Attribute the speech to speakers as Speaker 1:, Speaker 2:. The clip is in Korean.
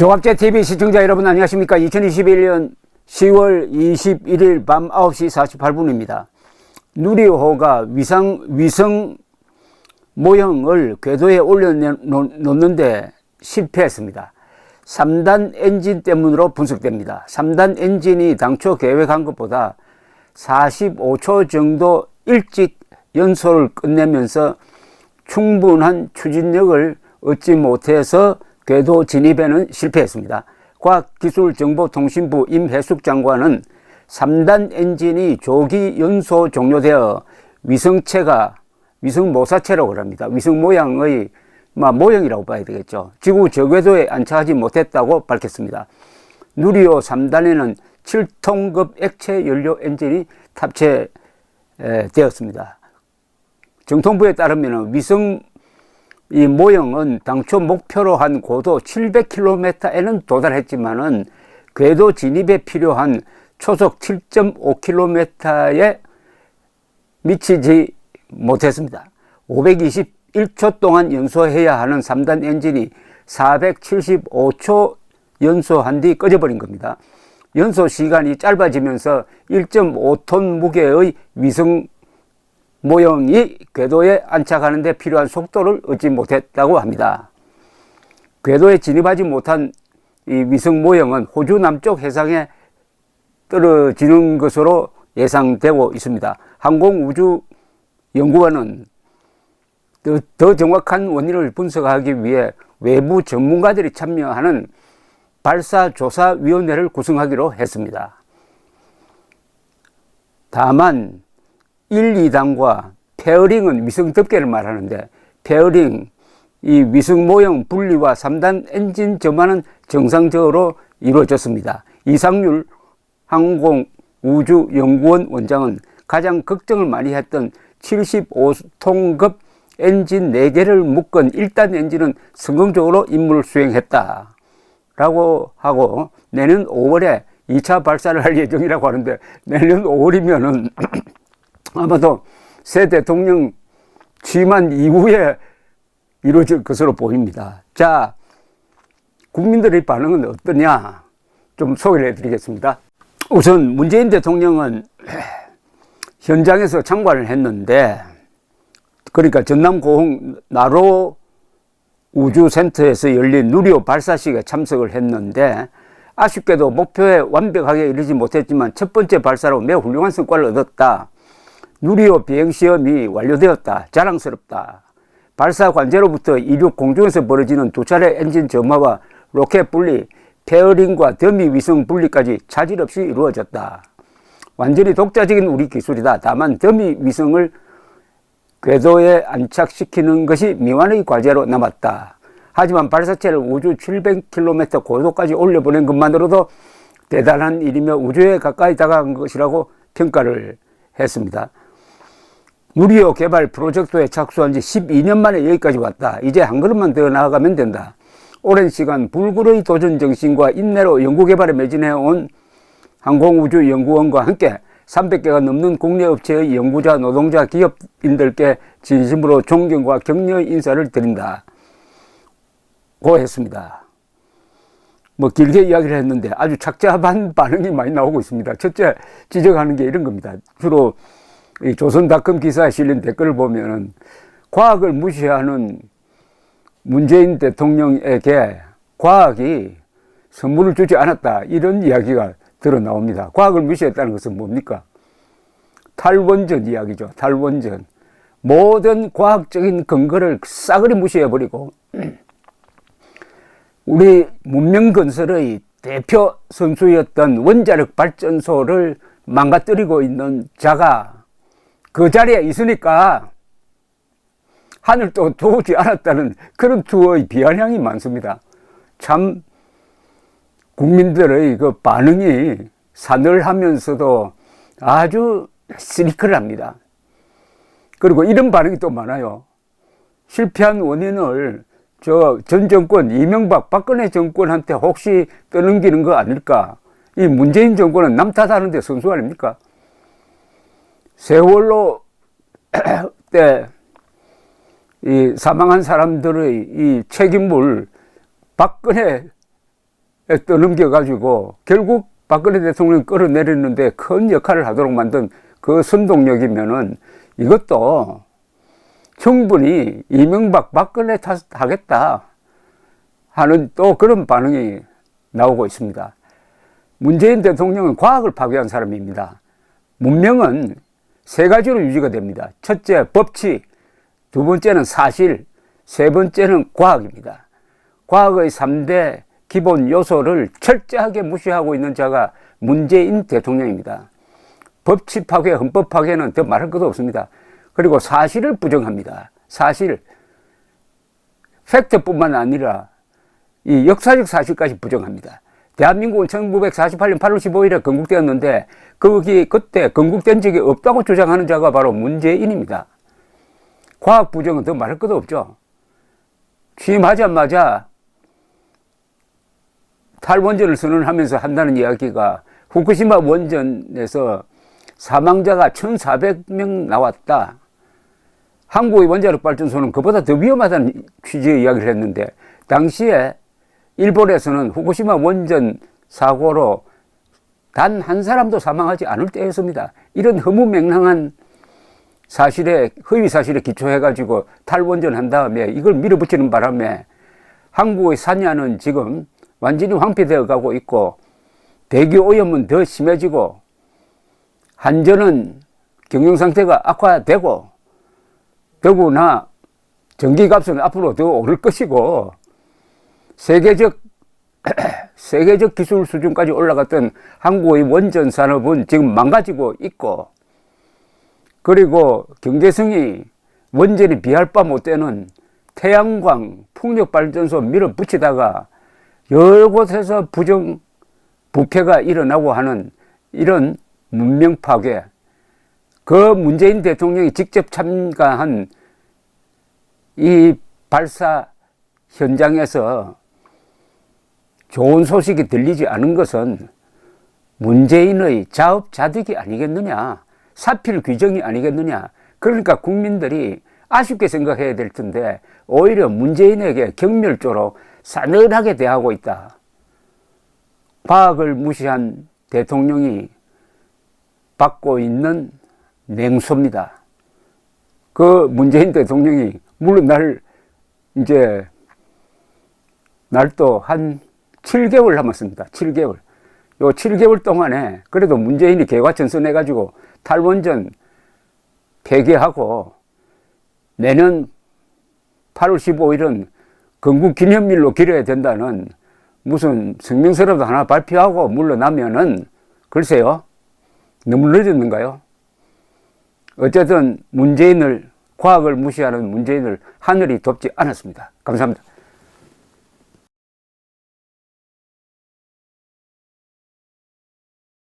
Speaker 1: 종합제TV 시청자 여러분 안녕하십니까. 2021년 10월 21일 밤 9시 48분입니다. 누리호가 위성 모형을 궤도에 올려놓는데 실패했습니다. 3단 엔진 때문으로 분석됩니다. 3단 엔진이 당초 계획한 것보다 45초 정도 일찍 연소를 끝내면서 충분한 추진력을 얻지 못해서 궤도 진입에는 실패했습니다. 과학기술정보통신부 임혜숙 장관은 3단 엔진이 조기 연소 종료되어 위성 모사체라고 합니다. 위성 모양의 모형이라고 봐야 되겠죠. 지구 저궤도에 안착하지 못했다고 밝혔습니다. 누리호 3단에는 7톤급 액체 연료 엔진이 탑재되었습니다. 정통부에 따르면 위성 이 모형은 당초 목표로 한 고도 700km에는 도달했지만은 궤도 진입에 필요한 초속 7.5km에 미치지 못했습니다. 521초 동안 연소해야 하는 3단 엔진이 475초 연소한 뒤 꺼져버린 겁니다. 연소 시간이 짧아지면서 1.5톤 무게의 위성 모형이 궤도에 안착하는 데 필요한 속도를 얻지 못했다고 합니다. 궤도에 진입하지 못한 이 위성 모형은 호주 남쪽 해상에 떨어지는 것으로 예상되고 있습니다. 항공우주연구원은 더 정확한 원인을 분석하기 위해 외부 전문가들이 참여하는 발사조사위원회를 구성하기로 했습니다. 다만 1, 2단과 페어링은 위성 덮개를 말하는데 페어링, 이 위성 모형 분리와 3단 엔진 점화는 정상적으로 이루어졌습니다. 이상률 항공우주연구원 원장은 가장 걱정을 많이 했던 75톤급 엔진 4개를 묶은 1단 엔진은 성공적으로 임무를 수행했다 라고 하고 내년 5월에 2차 발사를 할 예정이라고 하는데 내년 5월이면은 아마도 새 대통령 취임한 이후에 이루어질 것으로 보입니다. 자, 국민들의 반응은 어떠냐? 좀 소개를 해드리겠습니다. 우선 문재인 대통령은 현장에서 참관을 했는데, 그러니까 전남 고흥 나로 우주센터에서 열린 누리호 발사식에 참석을 했는데, 아쉽게도 목표에 완벽하게 이르지 못했지만 첫 번째 발사로 매우 훌륭한 성과를 얻었다. 누리호 비행시험이 완료되었다. 자랑스럽다. 발사 관제로부터 이륙 공중에서 벌어지는 두 차례 엔진 점화와 로켓 분리, 페어링과 더미 위성 분리까지 차질 없이 이루어졌다. 완전히 독자적인 우리 기술이다. 다만 더미 위성을 궤도에 안착시키는 것이 미완의 과제로 남았다. 하지만 발사체를 우주 700km 고도까지 올려보낸 것만으로도 대단한 일이며 우주에 가까이 다가간 것이라고 평가를 했습니다. 누리호 개발 프로젝트에 착수한 지 12년 만에 여기까지 왔다. 이제 한 걸음만 더 나아가면 된다. 오랜 시간 불굴의 도전 정신과 인내로 연구개발에 매진해온 항공우주연구원과 함께 300개가 넘는 국내 업체의 연구자, 노동자, 기업인들께 진심으로 존경과 격려의 인사를 드린다 고 했습니다. 길게 이야기를 했는데 아주 착잡한 반응이 많이 나오고 있습니다. 첫째 지적하는 게 이런 겁니다. 주로 이 조선닷컴 기사에 실린 댓글을 보면은 과학을 무시하는 문재인 대통령에게 과학이 선물을 주지 않았다. 이런 이야기가 드러 나옵니다. 과학을 무시했다는 것은 뭡니까? 탈원전 이야기죠. 탈원전. 모든 과학적인 근거를 싸그리 무시해버리고 우리 문명 건설의 대표 선수였던 원자력 발전소를 망가뜨리고 있는 자가 그 자리에 있으니까 하늘도 도우지 않았다는 그런 투어의 비아냥이 많습니다. 참 국민들의 그 반응이 사늘하면서도 아주 시니컬합니다. 그리고 이런 반응이 또 많아요. 실패한 원인을 전 정권, 이명박, 박근혜 정권한테 혹시 떠넘기는 거 아닐까? 이 문재인 정권은 남 탓하는데 선수 아닙니까? 세월호 때 이 사망한 사람들의 이 책임을 박근혜 떠넘겨가지고 결국 박근혜 대통령이 끌어내렸는데 큰 역할을 하도록 만든 그 선동력이면은 이것도 충분히 이명박 박근혜 탓하겠다 하는 또 그런 반응이 나오고 있습니다. 문재인 대통령은 과학을 파괴한 사람입니다. 문명은 세 가지로 유지가 됩니다. 첫째, 법치. 두 번째는 사실. 세 번째는 과학입니다. 과학의 3대 기본 요소를 철저하게 무시하고 있는 자가 문재인 대통령입니다. 법치 파괴, 헌법 파괴는 더 말할 것도 없습니다. 그리고 사실을 부정합니다. 사실. 팩트뿐만 아니라 이 역사적 사실까지 부정합니다. 대한민국은 1948년 8월 15일에 건국되었는데 그때 건국된 적이 없다고 주장하는 자가 바로 문재인입니다. 과학 부정은 더 말할 것도 없죠. 취임하자마자 탈원전을 선언하면서 한다는 이야기가 후쿠시마 원전에서 사망자가 1,400명 나왔다. 한국의 원자력 발전소는 그보다 더 위험하다는 취지의 이야기를 했는데 당시에 일본에서는 후쿠시마 원전 사고로 단 한 사람도 사망하지 않을 때였습니다. 이런 허무맹랑한 사실에, 허위 사실에 기초해가지고 탈원전 한 다음에 이걸 밀어붙이는 바람에 한국의 산야는 지금 완전히 황폐되어 가고 있고 대기 오염은 더 심해지고 한전은 경영 상태가 악화되고 더구나 전기값은 앞으로 더 오를 것이고 세계적 기술 수준까지 올라갔던 한국의 원전 산업은 지금 망가지고 있고 그리고 경제성이 원전이 비할 바 못되는 태양광, 풍력발전소 밀어붙이다가 여러 곳에서 부패가 일어나고 하는 이런 문명 파괴, 그 문재인 대통령이 직접 참가한 이 발사 현장에서 좋은 소식이 들리지 않은 것은 문재인의 자업자득이 아니겠느냐, 사필 규정이 아니겠느냐. 그러니까 국민들이 아쉽게 생각해야 될 텐데 오히려 문재인에게 경멸조로 싸늘하게 대하고 있다. 과학을 무시한 대통령이 받고 있는 맹소입니다. 그 문재인 대통령이 물론 날도 한 7개월 남았습니다. 7개월. 요 7개월 동안에 그래도 문재인이 개과천선해가지고 탈원전 폐기하고 내년 8월 15일은 건국기념일로 기려야 된다는 무슨 성명서라도 하나 발표하고 물러나면은 글쎄요. 너무 늦었는가요? 어쨌든 과학을 무시하는 문재인을 하늘이 돕지 않았습니다. 감사합니다.